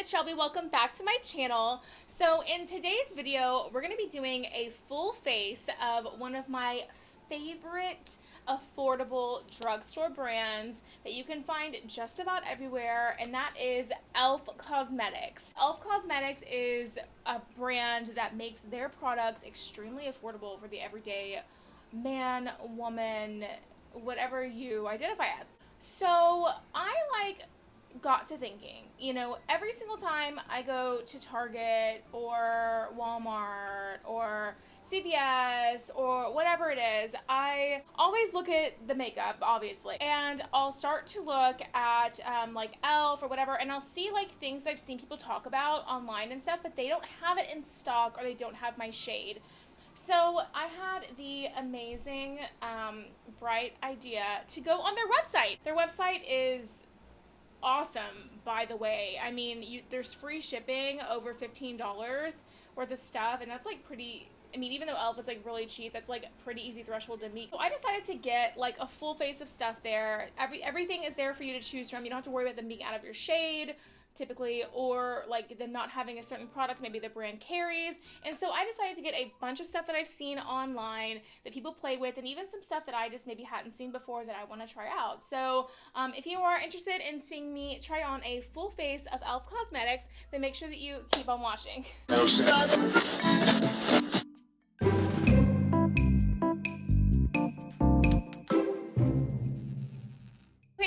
it's Shelby. Welcome back to my channel. So in today's video, we're going to be doing a full face of one of my favorite affordable drugstore brands that you can find just about everywhere, and that is e.l.f. Cosmetics. e.l.f. Cosmetics is a brand that makes their products extremely affordable for the everyday man, woman, whatever you identify as. So I got to thinking, every single time I go to Target or Walmart or CVS or whatever it is, I always look at the makeup, obviously, and I'll start to look at like e.l.f. or whatever, and I'll see like things I've seen people talk about online and stuff, but they don't have it in stock or they don't have my shade. So I had the amazing, bright idea to go on their website. Their website is awesome, by the way. I mean, there's free shipping over $15 worth of stuff, and that's like pretty, I mean, even though e.l.f. is like really cheap, that's like a pretty easy threshold to meet. So I decided to get like a full face of stuff there. Everything is there for you to choose from. You don't have to worry about them being out of your shade typically, or like them not having a certain product maybe the brand carries. And so I decided to get a bunch of stuff that I've seen online that people play with, and even some stuff that I just maybe hadn't seen before that I want to try out. So if you are interested in seeing me try on a full face of e.l.f. Cosmetics, then make sure that you keep on watching.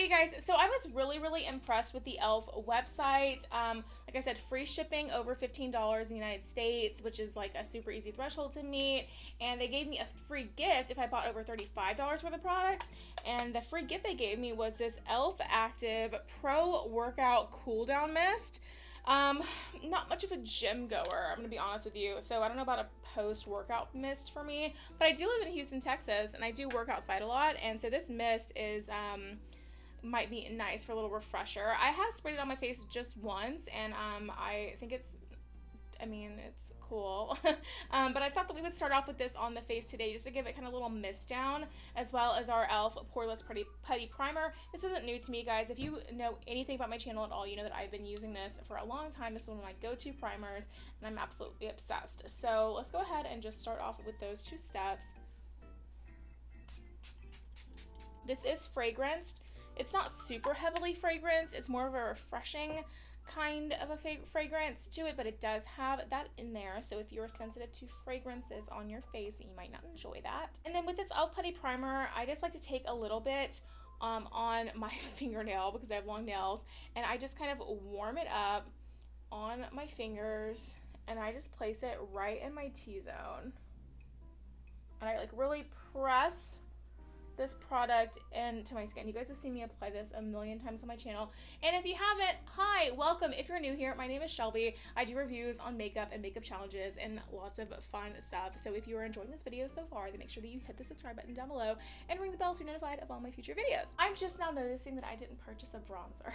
Guys, so I was really impressed with the e.l.f. website. Like I said, free shipping over $15 in the United States, which is like a super easy threshold to meet. And they gave me a free gift if I bought over $35 worth of products. And the free gift they gave me was this e.l.f. Active Pro Workout Cool Down Mist. Not much of a gym goer, I'm gonna be honest with you, so I don't know about a post-workout mist for me, but I do live in Houston, Texas, and I do work outside a lot, and so this mist is might be nice for a little refresher. I have sprayed it on my face just once, and I think it's cool. But I thought that we would start off with this on the face today just to give it kind of a little mist down, as well as our e.l.f. Poreless Putty Primer. This isn't new to me, guys. If you know anything about my channel at all, you know that I've been using this for a long time. This is one of my go-to primers, and I'm absolutely obsessed. So let's go ahead and just start off with those two steps. This is fragranced. It's not super heavily fragranced. It's more of a refreshing kind of a fragrance to it, but it does have that in there. So if you're sensitive to fragrances on your face, you might not enjoy that. And then with this e.l.f. Putty Primer, I just like to take a little bit on my fingernail because I have long nails, and I just kind of warm it up on my fingers, and I just place it right in my T-zone. And I like really press this product into my skin. You guys have seen me apply this a million times on my channel, and if you haven't, hi, welcome. If you're new here, my name is Shelby. I do reviews on makeup and makeup challenges and lots of fun stuff. So if you are enjoying this video so far, then make sure that you hit the subscribe button down below and ring the bell so you're notified of all my future videos. I'm just now noticing that I didn't purchase a bronzer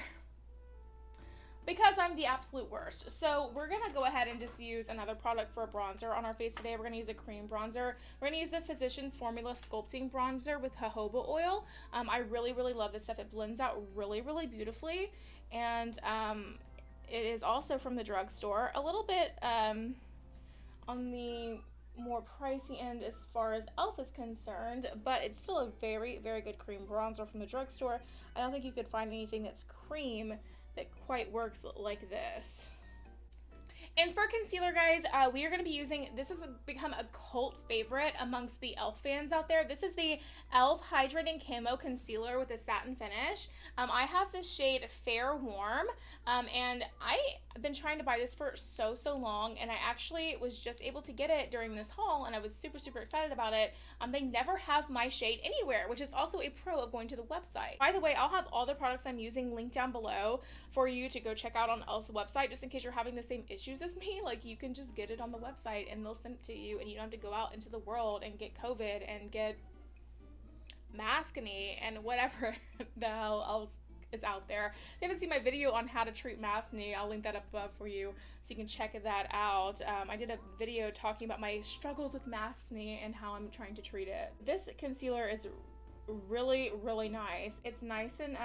because I'm the absolute worst. So we're gonna go ahead and just use another product for a bronzer on our face today. We're gonna use a cream bronzer. We're gonna use the Physicians Formula Sculpting Bronzer with jojoba oil. I really love this stuff. It blends out really beautifully, and it is also from the drugstore. A little bit on the more pricey end as far as e.l.f. is concerned, but it's still a very good cream bronzer from the drugstore. I don't think you could find anything that's cream that quite works like this. And for concealer, guys, we are going to be using, this has become a cult favorite amongst the e.l.f. fans out there. This is the e.l.f. Hydrating Camo Concealer with a satin finish. I have this shade Fair Warm, and I've been trying to buy this for so long, and I actually was just able to get it during this haul, and I was super excited about it. They never have my shade anywhere, which is also a pro of going to the website. By the way, I'll have all the products I'm using linked down below for you to go check out on e.l.f.'s website, just in case you're having the same issues as me. Like, you can just get it on the website and they'll send it to you, and you don't have to go out into the world and get COVID and get maskne and whatever the hell else is out there. If you haven't seen my video on how to treat maskne, I'll link that up above for you so you can check that out. I did a video talking about my struggles with maskne and how I'm trying to treat it. This concealer is really, really nice. It's nice and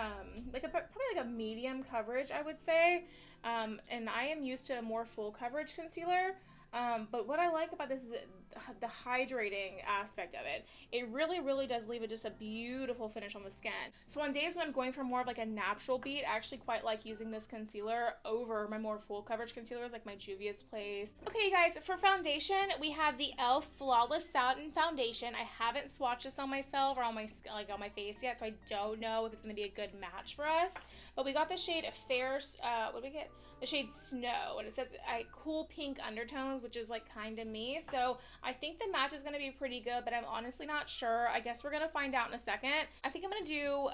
like probably like a medium coverage, I would say. And I am used to a more full coverage concealer. But what I like about this is the hydrating aspect of it. It really, really does leave it just a beautiful finish on the skin. So on days when I'm going for more of like a natural beat, I actually quite like using this concealer over my more full coverage concealers like my Juvia's Place. Okay, you guys, for foundation, we have the e.l.f. Flawless Satin Foundation. I haven't swatched this on myself or on my on my face yet, so I don't know if it's going to be a good match for us. But we got the shade Fair, what did we get? The shade Snow, and it says cool pink undertones, which is like kind of me. So I think the match is going to be pretty good, but I'm honestly not sure. I guess we're going to find out in a second. I think I'm going to do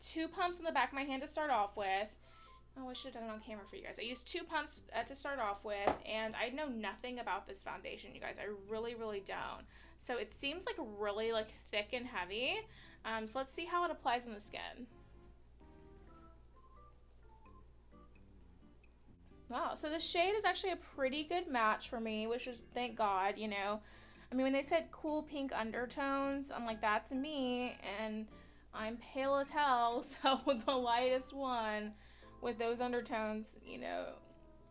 2 pumps on the back of my hand to start off with. Oh, I should have done it on camera for you guys. I used 2 pumps to start off with, and I know nothing about this foundation, you guys. I really, really don't. So it seems like really like thick and heavy. So let's see how it applies on the skin. Wow, so the shade is actually a pretty good match for me, which is, thank God, you know. I mean, when they said cool pink undertones, I'm like, that's me, and I'm pale as hell, so the lightest one with those undertones, you know,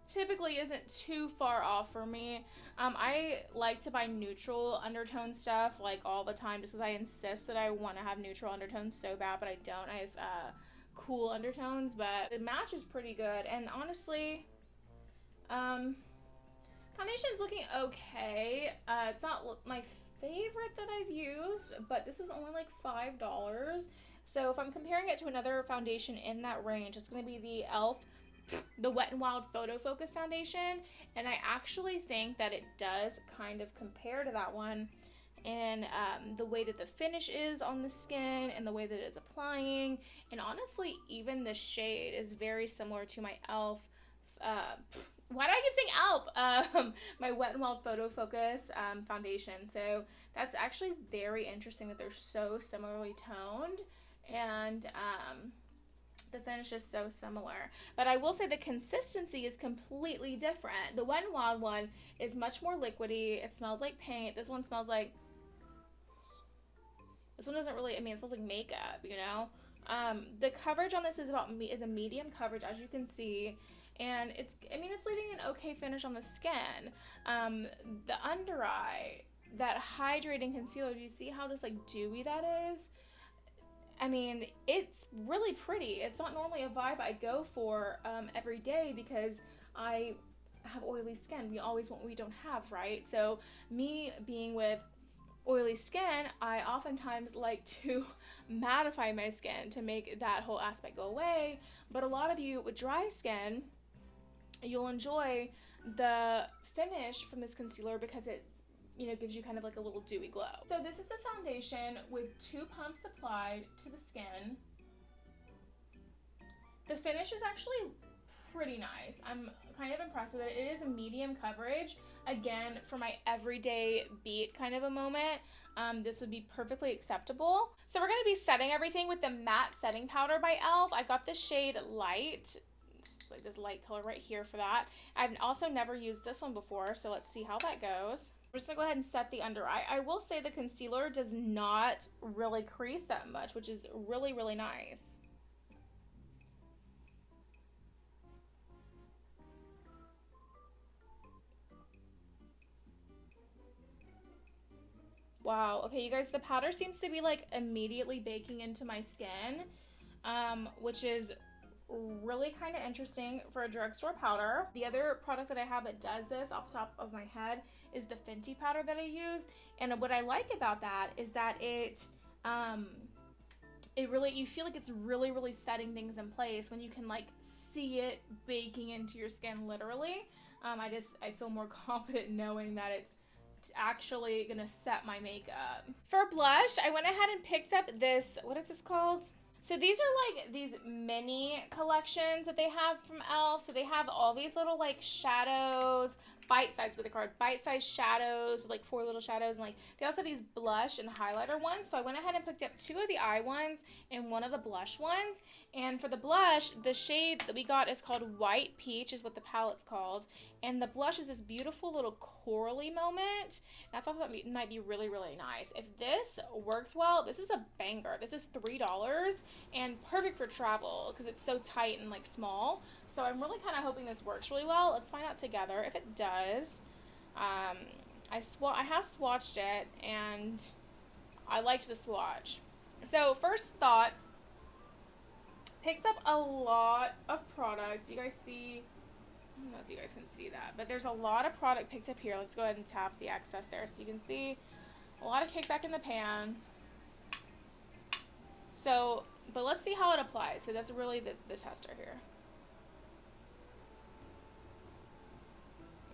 typically isn't too far off for me. I like to buy neutral undertone stuff, like, all the time, just because I insist that I want to have neutral undertones so bad, but I don't. I have cool undertones, but the match is pretty good, and honestly, foundation's looking okay. It's not my favorite that I've used, but this is only like $5. So if I'm comparing it to another foundation in that range, it's going to be the e.l.f. the Wet n Wild Photo Focus foundation, and I actually think that it does kind of compare to that one, and the way that the finish is on the skin and the way that it is applying, and honestly even the shade is very similar to my e.l.f. Why do I keep saying e.l.f.? My Wet n Wild Photo Focus foundation. So that's actually very interesting that they're so similarly toned, and the finish is so similar. But I will say the consistency is completely different. The Wet n Wild one is much more liquidy. It smells like paint. This one smells like, this one doesn't really, I mean, it smells like makeup, you know? The coverage on this is a medium coverage, as you can see. And it's leaving an okay finish on the skin. The under eye, that hydrating concealer, do you see how just like dewy that is? I mean, it's really pretty. It's not normally a vibe I go for every day because I have oily skin. We always want what we don't have, right? So me being with oily skin, I oftentimes like to mattify my skin to make that whole aspect go away. But a lot of you with dry skin, you'll enjoy the finish from this concealer because it, you know, gives you kind of like a little dewy glow. So this is the foundation with 2 pumps applied to the skin. The finish is actually pretty nice. I'm kind of impressed with it. It is a medium coverage. Again, for my everyday beat kind of a moment, this would be perfectly acceptable. So we're going to be setting everything with the matte setting powder by e.l.f. I got the shade Light. It's like this light color right here for that. I've also never used this one before, so let's see how that goes. We're just gonna go ahead and set the under eye. I will say the concealer does not really crease that much, which is really, really nice. Wow, okay, you guys, the powder seems to be like immediately baking into my skin, which is really kind of interesting for a drugstore powder. The other product that I have that does this off the top of my head is the Fenty powder that I use, and what I like about that is that it really, you feel like it's really, really setting things in place when you can like see it baking into your skin literally. I feel more confident knowing that it's actually gonna set my makeup. For blush, I went ahead and picked up this, what is this called? So these are like these mini collections that they have from e.l.f. So they have all these little like shadows, bite-sized with the card, bite-sized shadows with like 4 little shadows, and like they also have these blush and highlighter ones. So I went ahead and picked up 2 of the eye ones and 1 of the blush ones. And for the blush, the shade that we got is called White Peach, is what the palette's called. And the blush is this beautiful little corally moment. And I thought that might be really, really nice. If this works well, this is a banger. This is $3 and perfect for travel because it's so tight and like small. So I'm really kind of hoping this works really well. Let's find out together. If it does, I have swatched it and I liked the swatch. So first thoughts, picks up a lot of product. You guys see, I don't know if you guys can see that, but there's a lot of product picked up here. Let's go ahead and tap the excess there so you can see a lot of kickback in the pan. So, but let's see how it applies. So that's really the tester here.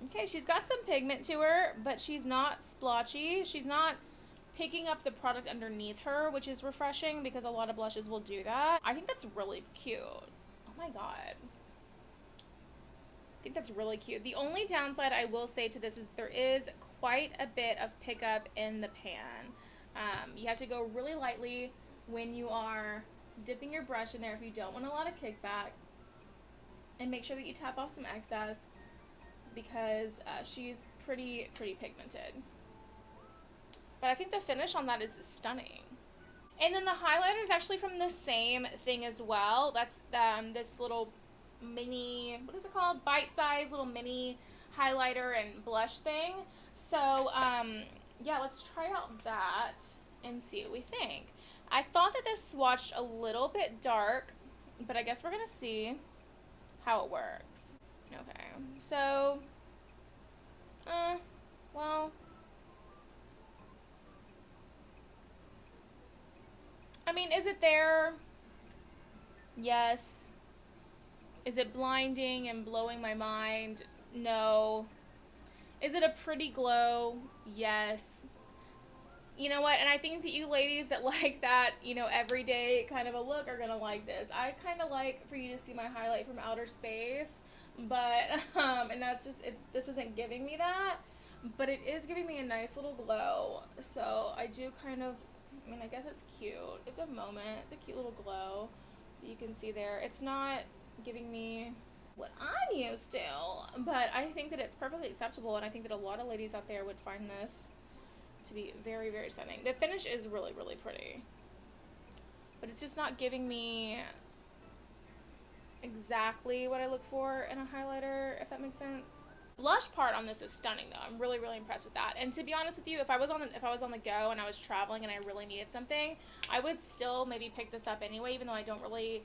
Okay, she's got some pigment to her, but she's not splotchy. She's not picking up the product underneath her, which is refreshing because a lot of blushes will do that. I think that's really cute. Oh my god. I think that's really cute. The only downside I will say to this is there is quite a bit of pickup in the pan. You have to go really lightly when you are dipping your brush in there if you don't want a lot of kickback. And make sure that you tap off some excess because she's pretty pigmented. But I think the finish on that is stunning. And then the highlighter is actually from the same thing as well. That's this little mini, what is it called? Bite-sized little mini highlighter and blush thing. So, yeah, let's try out that and see what we think. I thought that this swatched a little bit dark, but I guess we're going to see how it works. Okay, so, well, I mean, is it there? Yes. Is it blinding and blowing my mind? No. Is it a pretty glow? Yes. You know what? And I think that you ladies that like that, you know, everyday kind of a look are gonna like this. I kind of like for you to see my highlight from outer space, but, and that's just, this isn't giving me that, but it is giving me a nice little glow. So I do kind of, I mean, I guess it's cute. It's a moment. It's a cute little glow that you can see there. It's not giving me what I'm used to, but I think that it's perfectly acceptable, and I think that a lot of ladies out there would find this to be very stunning. The finish is really pretty, but it's just not giving me exactly what I look for in a highlighter, if that makes sense. Blush part on this is stunning though. I'm really impressed with that. And to be honest with you, if I was on the go and I was traveling and I really needed something, I would still maybe pick this up anyway, even though I don't really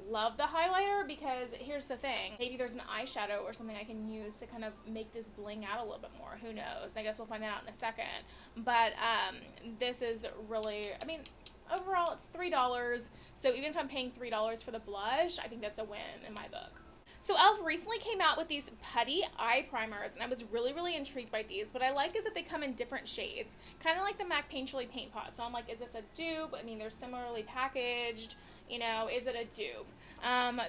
love the highlighter, because here's the thing, maybe there's an eyeshadow or something I can use to kind of make this bling out a little bit more. Who knows? I guess we'll find that out in a second. But this is really, I mean, overall it's $3, so even if I'm paying $3 for the blush, I think that's a win in my book. So e.l.f. recently came out with these putty eye primers, and I was really intrigued by these. What I like is that they come in different shades, kind of like the MAC Painterly Paint Pot. So I'm like, is this a dupe? I mean, they're similarly packaged. You know, is it a dupe?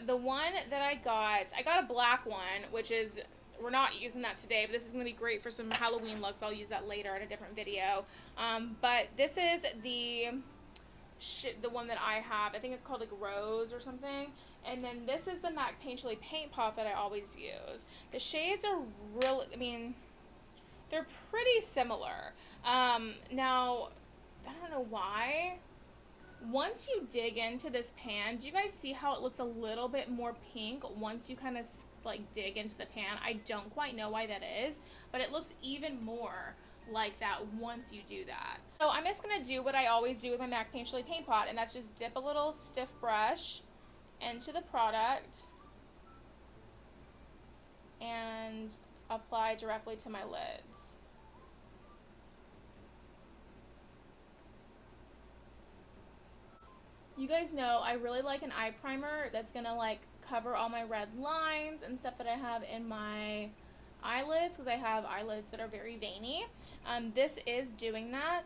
The one that I got a black one, which is, we're not using that today, but this is going to be great for some Halloween looks. I'll use that later in a different video. But this is the one that I have. I think it's called like Rose or something. And then this is the MAC Painterly Paint Pot that I always use. The shades are really, I mean, they're pretty similar. Now, I don't know why. Once you dig into this pan, do you guys see how it looks a little bit more pink once you kind of like dig into the pan? I don't quite know why that is, but it looks even more like that once you do that. So I'm just going to do what I always do with my MAC Painterly Paint Pot, and that's just dip a little stiff brush into the product and apply directly to my lids. You guys know I really like an eye primer that's gonna like cover all my red lines and stuff that I have in my eyelids, because I have eyelids that are very veiny. This is doing that.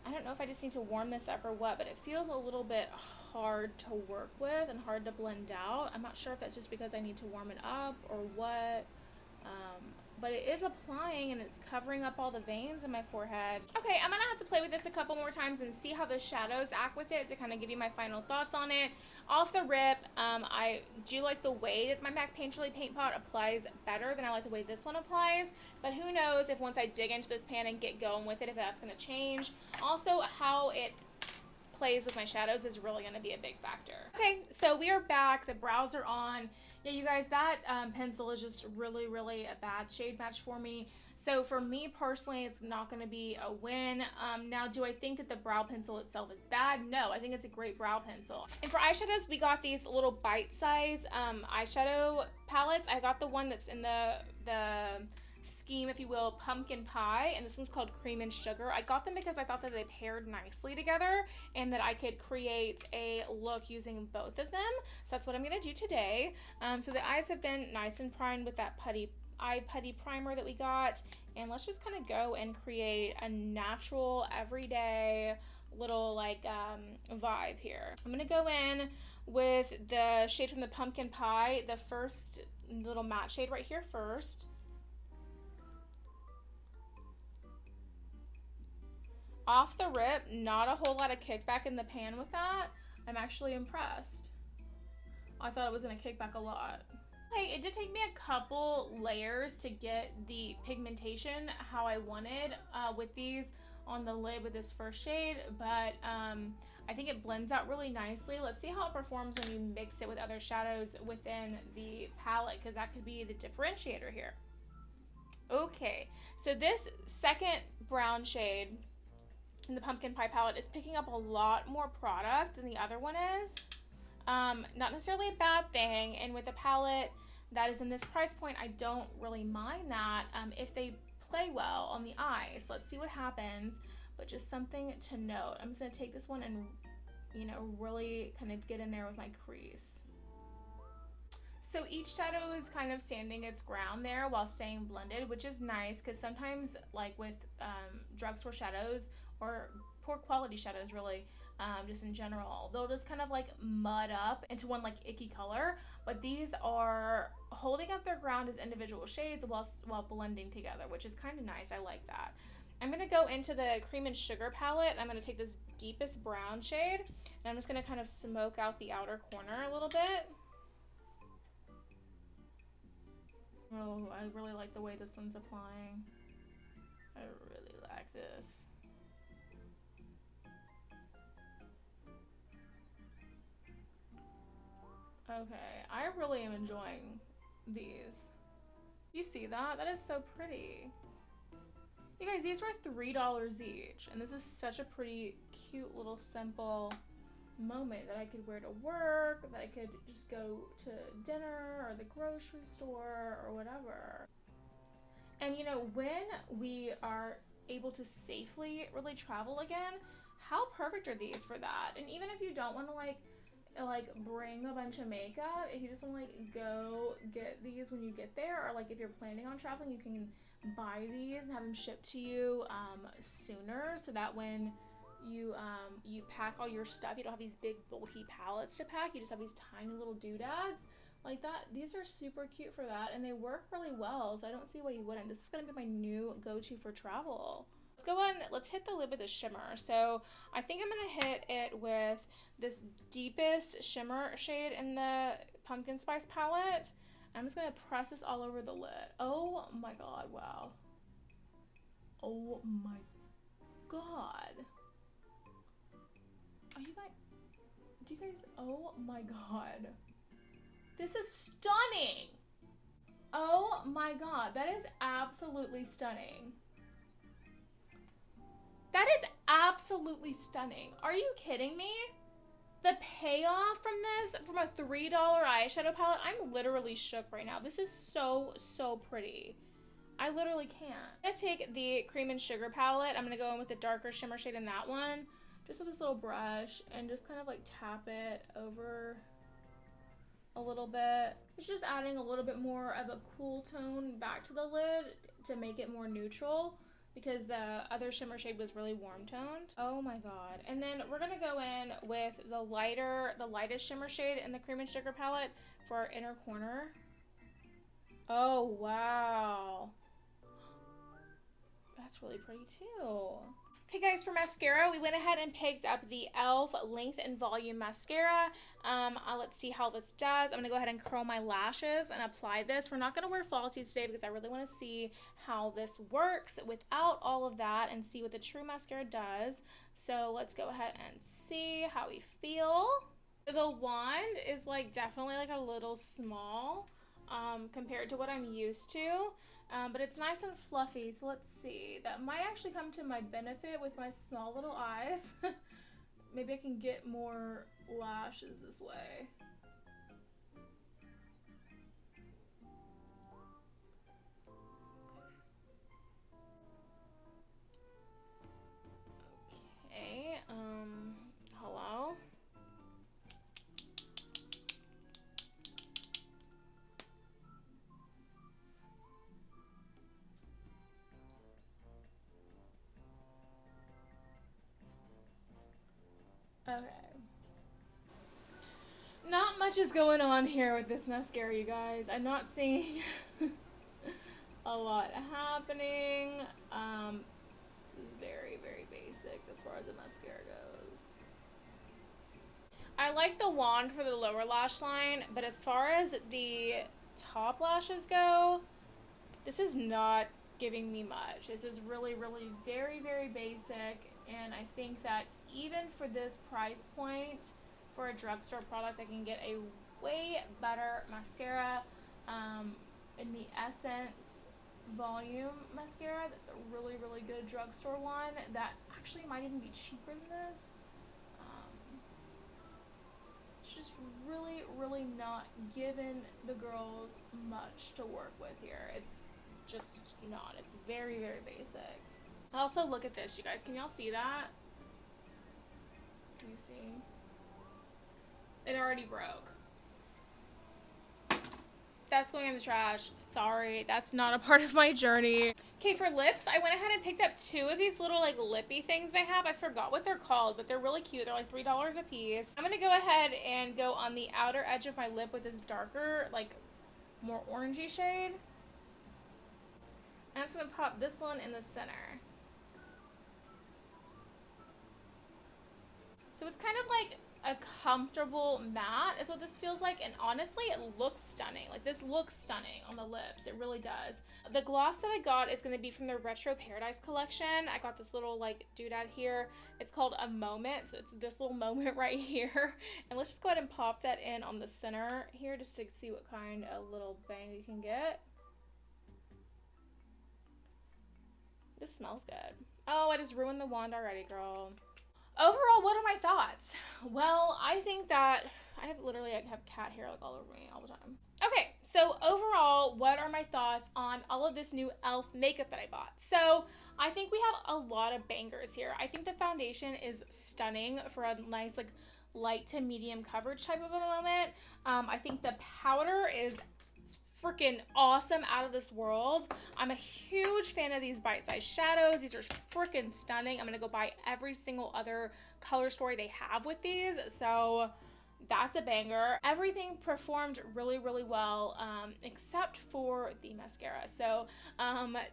I don't know if I just need to warm this up or what, but it feels a little bit, oh, hard to work with and hard to blend out. I'm not sure if that's just because I need to warm it up or what. But it is applying and it's covering up all the veins in my forehead. Okay, I'm gonna have to play with this a couple more times and see how the shadows act with it to kind of give you my final thoughts on it. Off the rip, I do like the way that my MAC Painterly Paint Pot applies better than I like the way this one applies. But who knows if once I dig into this pan and get going with it, if that's gonna change. Also, how it plays with my shadows is really going to be a big factor. Okay, so we are back. The brows are on. Yeah, you guys, that pencil is just really, really a bad shade match for me. So for me personally, it's not going to be a win. Now, do I think that the brow pencil itself is bad? No, I think it's a great brow pencil. And for eyeshadows, we got these little bite-size eyeshadow palettes. I got the one that's in the scheme, if you will, pumpkin pie, and this one's called cream and sugar. I got them because I thought that they paired nicely together and that I could create a look using both of them. So that's what I'm gonna do today. So the eyes have been nice and primed with that eye putty primer that we got, and let's just kind of go and create a natural everyday little like vibe here. I'm gonna go in with the shade from the pumpkin pie, the first little matte shade right here first. Off the rip, not a whole lot of kickback in the pan with that. I'm actually impressed. I thought it was gonna kick back a lot. Okay, it did take me a couple layers to get the pigmentation how I wanted with these on the lid with this first shade, but I think it blends out really nicely. Let's see how it performs when you mix it with other shadows within the palette, because that could be the differentiator here. Okay, so this second brown shade in the pumpkin pie palette is picking up a lot more product than the other one is. Not necessarily a bad thing, and with a palette that is in this price point, I don't really mind that if they play well on the eyes. Let's see what happens, but just something to note. I'm just gonna take this one and, you know, really kind of get in there with my crease. So each shadow is kind of standing its ground there while staying blended, which is nice, because sometimes, like with drugstore shadows or poor quality shadows really, just in general, they'll just kind of like mud up into one like icky color, but these are holding up their ground as individual shades while blending together, which is kind of nice. I like that. I'm gonna go into the cream and sugar palette. I'm gonna take this deepest brown shade, and I'm just gonna kind of smoke out the outer corner a little bit. Oh, I really like the way this one's applying. I really like this. Okay, I really am enjoying these. You see that? That is so pretty. You guys, these were $3 each, and this is such a pretty cute little simple moment that I could wear to work, that I could just go to dinner or the grocery store or whatever. And you know, when we are able to safely really travel again, how perfect are these for that? And even if you don't want to like bring a bunch of makeup, if you just want to like go get these when you get there, or like if you're planning on traveling, you can buy these and have them shipped to you sooner, so that when you pack all your stuff, you don't have these big bulky palettes to pack, you just have these tiny little doodads like that. These are super cute for that, and they work really well, so I don't see why you wouldn't. This is gonna be my new go-to for travel. Let's go on, let's hit the lid with a shimmer. So I think I'm gonna hit it with this deepest shimmer shade in the pumpkin spice palette. I'm just gonna press this all over the lid. Oh my god, wow. Oh my god. Are you guys, do you guys, oh my god. This is stunning. Oh my god, that is absolutely stunning. That is absolutely stunning. Are you kidding me? The payoff from this, from a $3 eyeshadow palette, I'm literally shook right now. This is so, so pretty. I literally can't. I'm gonna take the cream and sugar palette. I'm gonna go in with the darker shimmer shade in that one, just with this little brush, and just kind of like tap it over a little bit. It's just adding a little bit more of a cool tone back to the lid to make it more neutral. because the other shimmer shade was really warm toned. Oh my god. And then we're gonna go in with the lightest shimmer shade in the Cream and Sugar palette for our inner corner. Oh wow. That's really pretty too. Okay guys, for mascara, we went ahead and picked up the e.l.f. Length and Volume Mascara. Let's see how this does. I'm going to go ahead and curl my lashes and apply this. We're not going to wear falsies today because I really want to see how this works without all of that and see what the true mascara does. So let's go ahead and see how we feel. The wand is like definitely like a little small compared to what I'm used to. But it's nice and fluffy, so let's see. That might actually come to my benefit with my small little eyes. Maybe I can get more lashes this way. Okay, hello? Okay. Not much is going on here with this mascara, you guys. I'm not seeing a lot happening. This is very, very basic as far as the mascara goes. I like the wand for the lower lash line, but as far as the top lashes go, this is not giving me much. This is really, really very, very basic. And I think that even for this price point, for a drugstore product, I can get a way better mascara in the Essence Volume Mascara. That's a really, really good drugstore one that actually might even be cheaper than this. It's just really, really not giving the girls much to work with here. It's just not. It's very, very basic. Also, look at this, you guys. Can y'all see that? Can you see? It already broke. That's going in the trash. Sorry, that's not a part of my journey. Okay, for lips, I went ahead and picked up two of these little like lippy things they have. I forgot what they're called, but they're really cute. They're like $3 a piece. I'm gonna go ahead and go on the outer edge of my lip with this darker, like more orangey shade. I'm just gonna pop this one in the center. So it's kind of like a comfortable matte is what this feels like, and honestly it looks stunning. Like this looks stunning on the lips, it really does. The gloss that I got is going to be from the Retro Paradise collection. I got this little like doodad here. It's called A Moment, so it's this little moment right here. And let's just go ahead and pop that in on the center here just to see what kind of little bang we can get. This smells good. Oh, I just ruined the wand already, girl. Overall, what are my thoughts? Well, I think that I have cat hair like all over me all the time. Okay, so overall, what are my thoughts on all of this new e.l.f. makeup that I bought? So I think we have a lot of bangers here. I think the foundation is stunning for a nice like light to medium coverage type of a moment. I think the powder is freaking awesome, out of this world. I'm a huge fan of these bite-sized shadows. These are freaking stunning. I'm gonna go buy every single other color story they have with these, so that's a banger. Everything performed really, really well, except for the mascara. So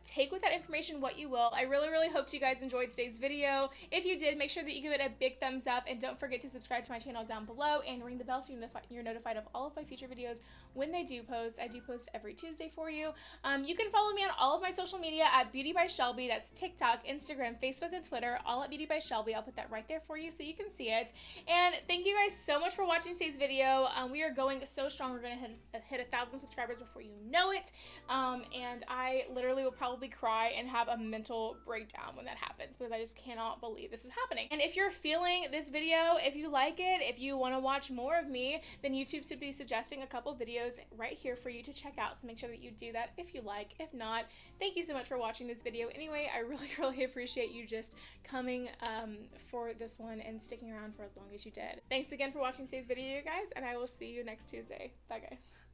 take with that information what you will. I really, really hope you guys enjoyed today's video. If you did, make sure that you give it a big thumbs up, and don't forget to subscribe to my channel down below and ring the bell so you're notified of all of my future videos when they do post. I do post every Tuesday for you. You can follow me on all of my social media at Beauty by Shelby. That's TikTok, Instagram, Facebook, and Twitter, all at Beauty by Shelby. I'll put that right there for you so you can see it. And thank you guys so much for watching today's video. We are going so strong. We're going to hit 1,000 subscribers before you know it. And I literally will probably cry and have a mental breakdown when that happens, because I just cannot believe this is happening. And if you're feeling this video, if you like it, if you want to watch more of me, then YouTube should be suggesting a couple videos right here for you to check out. So make sure that you do that if you like. If not, thank you so much for watching this video. Anyway, I really, really appreciate you just coming for this one and sticking around for as long as you did. Thanks again for watching today's video, you guys, and I will see you next Tuesday. Bye, guys.